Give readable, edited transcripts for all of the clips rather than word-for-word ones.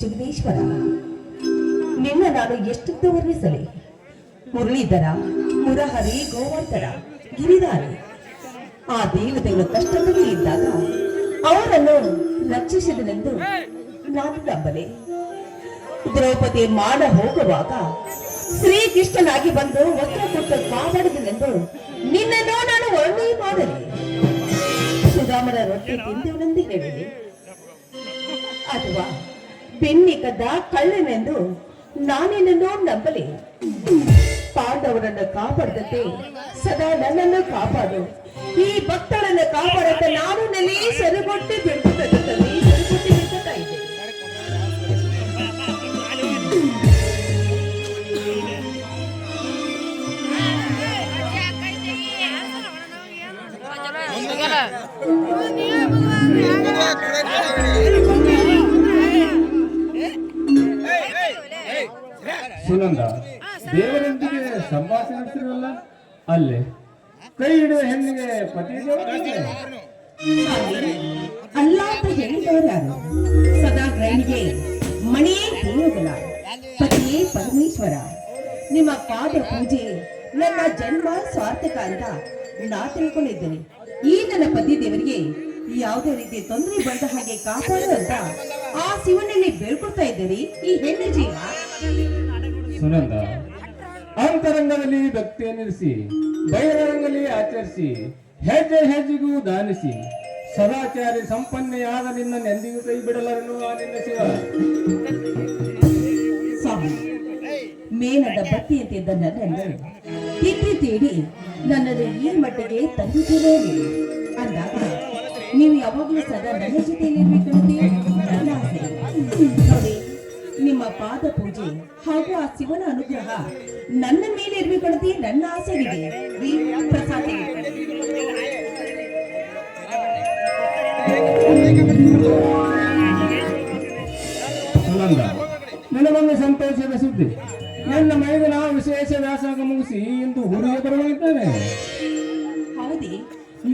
ಜಗದೀಶ್ವರ, ನಿನ್ನ ನಾನು ಎಷ್ಟೊತ್ತು ವರ್ಣಿಸಲಿ? ಮುರಳೀಧರ, ಮುರಹರಿ, ಗೋವರ್ಧನ, ಗಿರಿಧಾರಿ ಆ ದೇವತೆಗಳು ಕಷ್ಟದಲ್ಲಿ ಇದ್ದಾಗ ಅವರನ್ನು ರಕ್ಷಿಸಿದನೆಂದು ನಾನು ನಂಬಲೆ. ದ್ರೌಪದಿ ಮಾಡ ಹೋಗುವಾಗ ಶ್ರೀಕೃಷ್ಣನಾಗಿ ಬಂದು ವಸ್ತ್ರ ಕೊಟ್ಟು ಕಾಪಾಡಿದನೆಂದು ನಿನ್ನನ್ನು ನಾನು ವರ್ಣನೆ ಮಾಡಲಿ. ಸುಧಾಮನ ರೊಟ್ಟಿ ತಿಂದವನೆಂದು ಹೇಳಿದೆ, ಅಥವಾ ಬೆನ್ನಿ ಕದ್ದ ಕಳ್ಳನೆಂದು ನಾನೇನನ್ನು ನಂಬಲಿ. ಪಾಂಡವರನ್ನು ಕಾಪಾಡದಂತೆ ಸದಾ ನನ್ನನ್ನು ಕಾಪಾಡು. ಈ ಭಕ್ತರನ್ನು ಕಾಪಾಡಂತ ನಾನು ನೆಲೆ ಸರಿಗೊಟ್ಟಿ ಬಿಡ್ತಾ ಇದ್ದೆ. ಸುನಂದ, ದೇವರೊಂದಿಗೆ ಸಂಭಾಷಣೆ ನಡೆಸಿರಲ್ಲ, ಅಲ್ಲೇ ಕೈ ಹಿಡಿದ ಹೆಣ್ಣಿಗೆ ಪತಿ ಅಲ್ಲ ಅಂತ ಹೇಳಿದವರು ಯಾರು? ಸದಾ ಗ್ರಹಣಿಗೆ ಮಣಿಯೇ ದೇವಗಳ ಪತಿಯೇ ಪರಮೇಶ್ವರ. ನಿಮ್ಮ ಪಾದ ಪೂಜೆ ನನ್ನ ಜನ್ಮ ಸಾರ್ಥಕ ಅಂತ ನಾ ತಿಳ್ಕೊಂಡಿದ್ದೇನೆ. ಈ ನನ್ನ ಪತಿ ದೇವರಿಗೆ ಯಾವುದೇ ರೀತಿ ತೊಂದರೆ ಬಂದ ಹಾಗೆ ಕಾಪಾಡು ಅಂತ ಆ ಶಿವನಲ್ಲಿ ಬೇಡ್ಕೊಳ್ತಾ ಇದ್ದೀರಿ. ಈ ಹೆಣ್ಣು ಜೀವ ಸುನಂದ, ಅಂತರಂಗದಲ್ಲಿ ಭಕ್ತಿಯನ್ನಿರಿಸಿ ಬಹಿರಂಗದಲ್ಲಿ ಆಚರಿಸಿ ಹೆಜ್ಜೆ ಹೆಜ್ಜೆಗೂ ದಾನಿಸಿ ಸದಾಚಾರಿ ಸಂಪನ್ನೆಯಾದ ನಿನ್ನ ಎಂದಿಗೂ ಕೈ ಬಿಡಲರನು ಆ ನಿನ್ನ ಶಿವ. ಸ್ವಾಮಿ, ಮೇನದ ಬತ್ತಿಯಂತಿದ್ದ ನನ್ನನ್ನು ತಿದ್ದಿ ತೀಡಿ ನನ್ನನ್ನು ಈ ಮಟ್ಟಿಗೆ ತಂದಿದ್ದೀರೇ ಅಂದಾಗ ನೀವು ಯಾವಾಗಲೂ ಸದಾ ನನ್ನ ಜೊತೆಯಲ್ಲಿ ನನ್ನ ಆಸೆ ನೋಡಿ. ನಿಮ್ಮ ಪಾದ ಪೂಜೆ ಹಾಗೂ ಆ ಶಿವನ ಅನುಗ್ರಹ ನನ್ನ ಮೇಲೆ ಇರ್ಬೇಕಂತೆ ನನ್ನ ಆಸೆವಿದೆ. ಪ್ರಸಾದ ಸುನಂದ, ನನಗೊಂದು ಸಂತೋಷದ ಸುದ್ದಿ. ನನ್ನ ಮೈದನ ವಿಶೇಷ ವ್ಯಾಸಂಗ ಮುಗಿಸಿ ಇಂದು ಊರಿಗೆ ಬರಲಿದ್ದೇನೆ. ಹೌದೇ?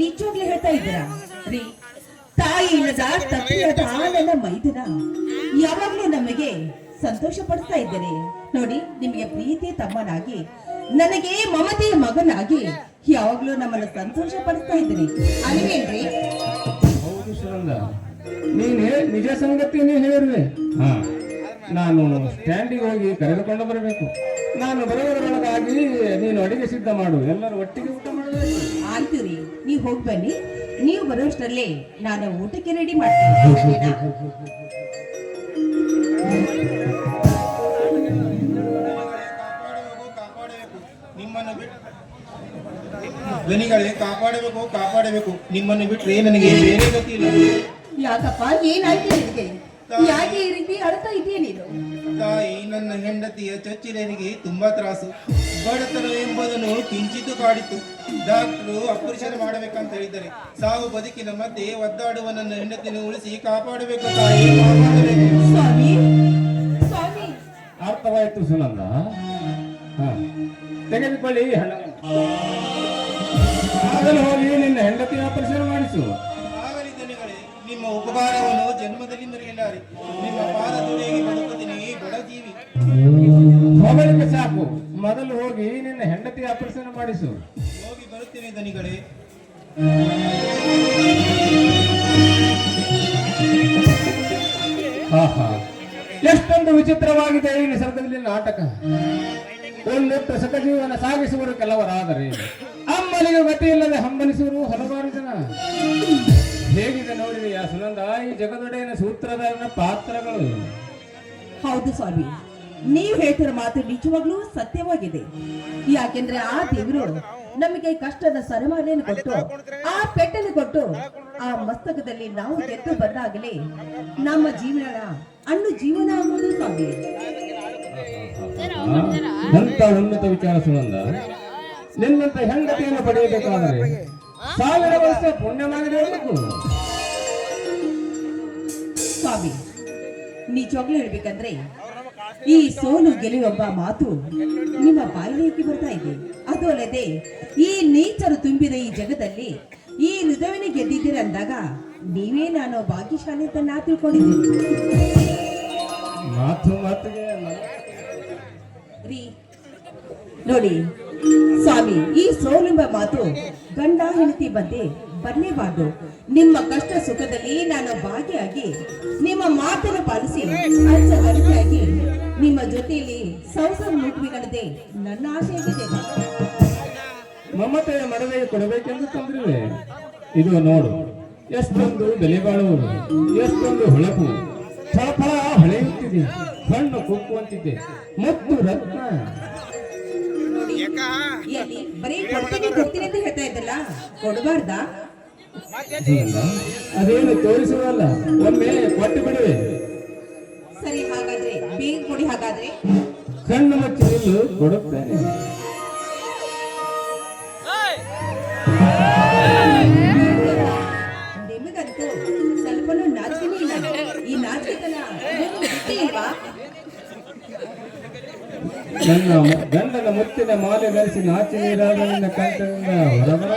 ನಿಜವಾಗ್ಲೂ ಹೇಳ್ತಾ ಇದ್ದೀರಾ ರೀ? ತಾಯಿ ಇಲ್ಲದ ತಪ್ಪಿಯಾದ ನನ್ನ ಮೈದನ ಯಾವಾಗ್ಲೂ ನಮಗೆ ಸಂತೋಷ ಪಡಿಸ್ತಾ ಇದ್ದೇನೆ ನೋಡಿ. ನಿಮಗೆ ಪ್ರೀತಿ ತಮ್ಮನಾಗಿ, ನನಗೆ ಮಮತೆಯ ಮಗನಾಗಿ ಯಾವಾಗ್ಲೂ ನಮ್ಮನ್ನು ಸಂತೋಷ ಪಡಿಸ್ತಾ ಇದ್ದೇನೆ ಅಲ್ವೇನ್ರಿ? ಹೌದು ಸುನಂದ, ನೀನು ನಿಜ ಸಂಗತಿಯನ್ನೇ ಹೇಳಿರುವೆ. ನಾನು ಸ್ಟ್ಯಾಂಡಿಗೆ ಹೋಗಿ ಕರೆದುಕೊಂಡು ಬರಬೇಕು. ನಾನು ಬರುವುದರೊಳಗಾಗಿ ನೀನು ಅಡಿಗೆ ಸಿದ್ಧ ಮಾಡು, ಎಲ್ಲರೂ ಒಟ್ಟಿಗೆ ಊಟ ಮಾಡಬೇಕು. ಆಯ್ತು ರೀ, ನೀವು ಹೋಗಿ ಬನ್ನಿ. ನೀವು ಬರೋಷ್ಟರಲ್ಲೇ ನಾನು ಊಟಕ್ಕೆ ರೆಡಿ ಮಾಡ್ತೀನಿ. ಧ್ವನಿಗಳೇ, ಕಾಪಾಡಬೇಕು ಕಾಪಾಡಬೇಕು, ನಿಮ್ಮನ್ನು ಬಿಟ್ಟರೆ ನನಗೆ ಬೇರೆ ಗತಿ ಇಲ್ಲ. ಯಾಕಪ್ಪ, ಏನಾಯ್ತು ನಿನಗೆ? ಯಾಕೆ ಈ ರೀತಿ ಅಳ್ತಾ ಇದೆಯಾ ನೀನು? ತಾಯಿ, ನನ್ನ ಹೆಂಡತಿಯ ಚೊಚ್ಚಿಲನಿಗೆ ತುಂಬಾ ತ್ರಾಸು. ಬಡತನ ಎಂಬುದನ್ನು ಕಿಂಚಿತ್ತು ಕಾಡಿತು. ಡಾಕ್ಟರು ಆಪರೇಷನ್ ಮಾಡಬೇಕಂತ ಹೇಳಿದ್ದಾರೆ. ಸಾವು ಬದುಕಿನ ಮಧ್ಯೆ ಒದ್ದಾಡುವ ನನ್ನ ಹೆಂಡತಿಯನ್ನು ಉಳಿಸಿ ಕಾಪಾಡಬೇಕು ತಾಯಿ, ಕಾಪಾಡಬೇಕು. ಸ್ವಾಮಿ, ಸ್ವಾಮಿ. ಅರ್ಥವಾಯ್ತು ಸುನಂದ. ತೆಗೆದುಕೊಳ್ಳಿ ಹಣವನ್ನು. ಆಗಲು ಹೋಗಿ ನಿನ್ನ ಹೆಂಡತಿಯ ಆಪರೇಷನ್ ಮಾಡಿಸು. ಆಗಲಿ ಧನಿಗಳೇ, ನಿಮ್ಮ ಉಪಕಾರವನ್ನು ಜನ್ಮದಲ್ಲಿ ಮರೆಯಲಾರೆ. ನಿಮ್ಮ ಪಾದ ತುಳಿಯಾಗಿ ಬದುಕುತ್ತೀನಿ, ಬಡ ಜೀವಿ. ಮೊಬೈಲ್ಗೆ ಸಾಕು, ಮೊದಲು ಹೋಗಿ ನಿನ್ನ ಹೆಂಡತಿಯ ಆಪರೇಷನ್ ಮಾಡಿಸು. ಹೋಗಿ ಬರುತ್ತೇನೆ ಧನಿಗಳೇ. ಎಷ್ಟೊಂದು ವಿಚಿತ್ರವಾಗಿದೆ ಈ ನಿಸರ್ಗದಲ್ಲಿ ನಾಟಕ. ಒಂದೆತ್ತು ಸಕ ಜೀವನ ಸಾಗಿಸುವರು ಕೆಲವರಾದರೆ ಅಮ್ಮನಿಗೆ ಗತಿ ಇಲ್ಲದೆ ಹಂಬಲಿಸುವರು ಹಲವಾರು ಜನ. ಹೇಗಿದೆ ನೋಡಿದೆಯಾ ಸುನಂದ ಈ ಜಗದೊಡೆಯನ ಸೂತ್ರಧಾರನ ಪಾತ್ರಗಳು? ಹೌದು ಸ್ವಾಮಿ, ನೀವು ಹೇಳ್ತಿರೋ ಮಾತು ನಿಜವಾಗ್ಲೂ ಸತ್ಯವಾಗಿದೆ. ಯಾಕೆಂದ್ರೆ ಆ ದೇವರು ನಮಗೆ ಕಷ್ಟದ ಸರಮಾಲೆಯನ್ನು ಕೊಟ್ಟು, ಆ ಪೆಟ್ಟನ್ನು ಕೊಟ್ಟು, ಆ ಮಸ್ತಕದಲ್ಲಿ ನಾವು ಗೆದ್ದು ಬಂದಾಗಲೇ ನಮ್ಮ ಜೀವನ ಅಣ್ಣು ಜೀವನ ಆಗುವುದು ಸ್ವಾಮಿ. ಅಂತ ಉನ್ನತ ವಿಚಾರ ಸುನಂದ. ನಿನ್ನಂತ ಹೆಂಡತಿಯನ್ನು ಪಡೆಯಬೇಕಾದರೆ 1000 ವರ್ಷ ಪುಣ್ಯ ಮಾಡಿರಬೇಕು ಸ್ವಾಮಿ. ನಿಜವಾಗ್ಲೂ ಹೇಳ್ಬೇಕಂದ್ರೆ ಈ ಸೋಲು ಗೆಲುವೆಂಬ ಮಾತು ನಿಮ್ಮ ಬಾಯಿಗೆ ಬರ್ತಾ ಇದೆ. ಅದು ಅಲ್ಲದೆ ಈ ನೀಚರು ತುಂಬಿದ ಈ ಜಗದಲ್ಲಿ ಈ ಹೃದಯನ ಗೆದ್ದಿದ್ದೀರ ಅಂದಾಗ ನೀವೇ ನಾನು ಭಾಗ್ಯಶಾಲಿ ಅಂತ ನಾ ತಿಳ್ಕೊಂಡಿದ್ದೀನಿ. ನೋಡಿ ಸ್ವಾಮಿ, ಈ ಸೋಲೆಂಬ ಮಾತು ಗಂಡ ಹೆಂಡತಿ ಮಧ್ಯೆ ಬರಲೇಬಾರ್ದು. ನಿಮ್ಮ ಕಷ್ಟ ಸುಖದಲ್ಲಿ ನಾನು ಭಾಗಿಯಾಗಿ ನಿಮ್ಮ ಮಾತನ್ನು ಪಾಲಿಸಿ ಅಚ್ಚಗಲಿಯಾಗಿ ನಿಮ್ಮ ಜೊತೆಯಲ್ಲಿ ಸಂಸಾರ ಮುಟ್ಟುವಿನದೇ ನನ್ನ ಆಶೆಯಾಗಿದೆ. ಮಮತೆಯ ಮಡವೆ ಕೊಡಬೇಕೆಂದು ತಂದಿರುವೆ. ಇದು ನೋಡು, ಎಷ್ಟೊಂದು ಬೆಲೆ ಬಾಳುವುದು, ಎಷ್ಟೊಂದು ಹೊಳಪು, ಫಳ ಹೊಳೆಯುತ್ತಿದೆ, ಕಣ್ಣು ಕುಕ್ಕುವಂತಿದೆ, ಮುತ್ತು ರತ್ನ. ಎಲ್ಲಿ ಬರೀ ಕೊಡ್ತೀನಿ ಅಂತ ಹೇಳ್ತಾ ಇದ್ದಲ್ಲ, ಕೊಡಬಾರ್ದಾ? ಅದೇನು ತೋರಿಸುವಲ್ಲ, ಒಮ್ಮೆ ಕೊಟ್ಟು ಬಿಡುವೆ. ಸರಿ, ಹಾಗಾದ್ರೆ ಬೇಗ ಕೊಡಿ. ಹಾಗಾದ್ರೆ ಕಣ್ಣು ಮುಚ್ಚಿ ನಿಲ್ಲು, ಕೊಡುತ್ತೇನೆ. ನಿಮಗಂತೂ ಸ್ವಲ್ಪ ನಾಚಿಕೆ ಇಲ್ಲ. ಈ ನಾಚಿಕೆತನ ಗೊತ್ತೇ ಇಲ್ವಾ? ನನ್ನ ಗಂಡನ ಮುತ್ತಿನ ಮಾಲೆ ಧರಿಸಿ ನಾಚಿ ನೀರಾದ ನಿನ್ನ ಕಂಠದಿಂದ ಹೊರಬರ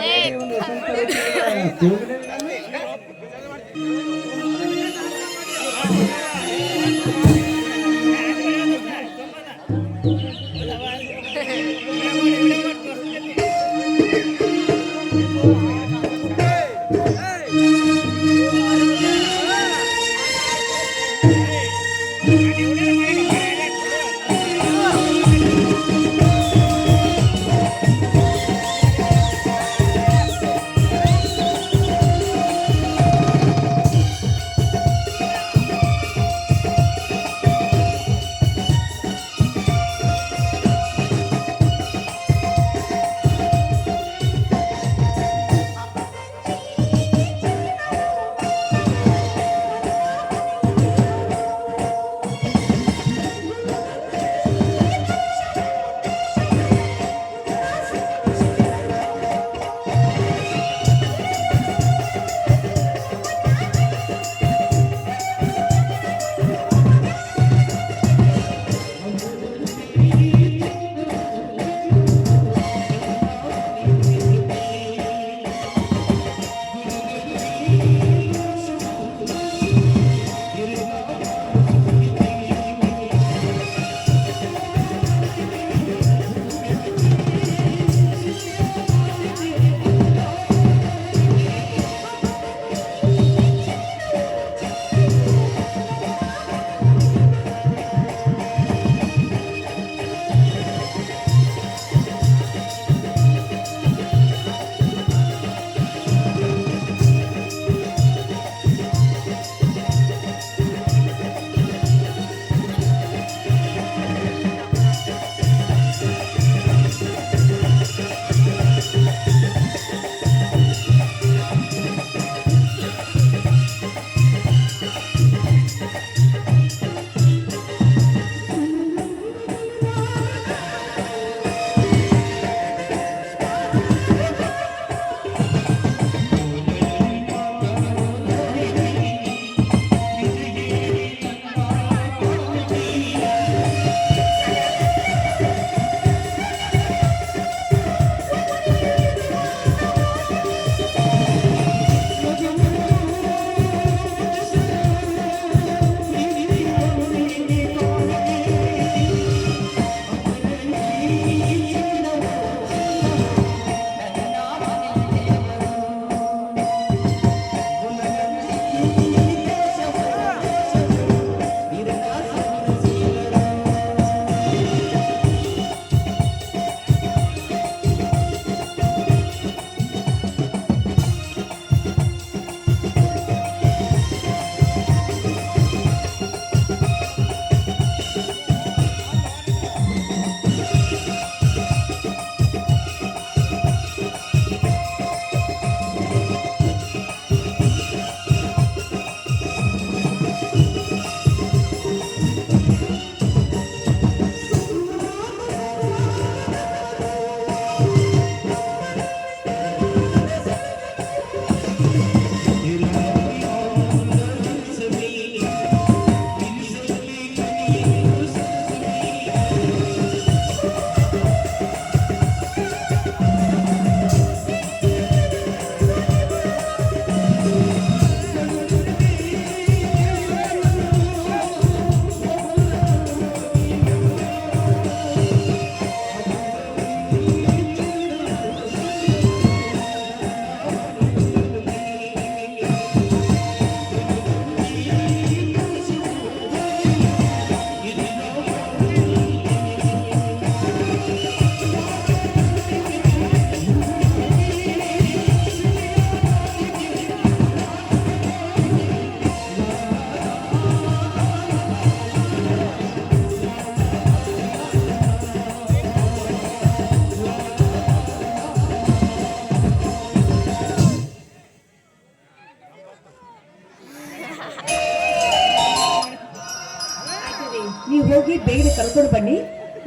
ನೀವು ಹೋಗಿ ಬೇಗ ಕರ್ಕೊಂಡು ಬನ್ನಿ,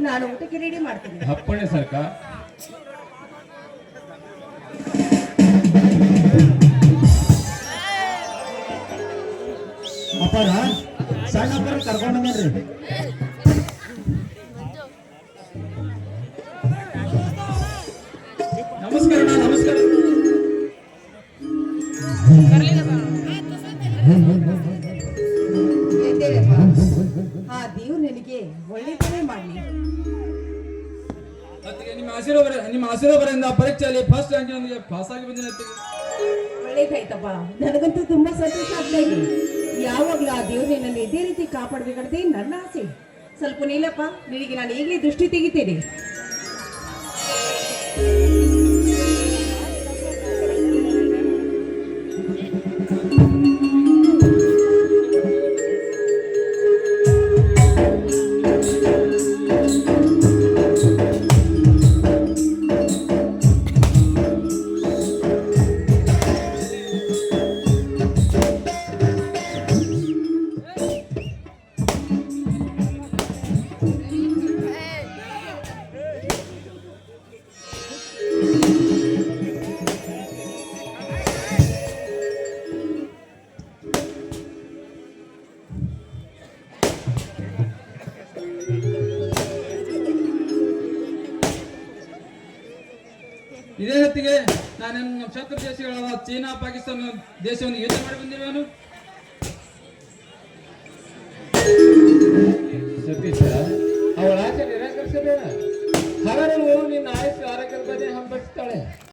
ನಾನು ಊಟಕ್ಕೆ ರೆಡಿ ಮಾಡ್ತೀನಿ. ಅಪ್ಪಣೆ ಸರ್ಕಾರ. ಅಪ್ಪಾರ ಸಣ್ಣ ಅಪ್ಪಾರ ಕರ್ಕೊಂಡು ಬಂದ್ರಿ. ನಮಸ್ಕಾರ ನಮಸ್ಕಾರ. ಎದ್ದೇಳಪ್ಪ. ಆ ದೇವ್ರು ನನಗೆ ಒಳ್ಳೆಯದನ್ನೇ ಮಾಡಲಿ. ಅತ್ತಿಗೆ ನಿಮ್ಮ ಆಶೀರ್ವಾದದಿಂದ ಪರೀಕ್ಷೆಯಲ್ಲಿ ಫಸ್ಟ್ ರ್ಯಾಂಕಿನೊಂದಿಗೆ ಪಾಸ್ ಆಗಿ ಬಂದಿನ ಅತ್ತಿಗೆ. ಒಳ್ಳೇದಾಯ್ತಪ್ಪ, ನನಗಂತೂ ತುಂಬಾ ಸಂತೋಷ ಆಗ್ತಾ ಇದೆ. ಯಾವಾಗ್ಲೂ ಆ ದೇವ್ರು ನಿನ್ನನ್ನು ಇದೇ ರೀತಿ ಕಾಪಾಡ್ಬೇಕಂತ ನನ್ನ ಆಸೆ. ಸ್ವಲ್ಪ ನಿಲ್ಲಪ್ಪ, ನಿನಗೆ ನಾನು ಈಗಲೇ ದೃಷ್ಟಿ ತೆಗಿತೇನೆ. ಇದೇ ಹೊತ್ತಿಗೆ ನಾನು ನಮ್ಮ ಶತ್ರು ದೇಶಗಳಾದ ಚೀನಾ ಪಾಕಿಸ್ತಾನ ದೇಶವನ್ನು ಯುದ್ಧ ಮಾಡಿ ಬಂದಿರುವನು. ಸತೀಶ, ಅವಳ ಆಸೆ ನಿರಾಕರಿಸಬೇಡ. ಹಗಲು ನಿನ್ನ ಆಯುಷ್ಯ ಆರೋಗ್ಯದ ಬಗ್ಗೆ ಹಂಬಲಿಸ್ತಾಳೆ.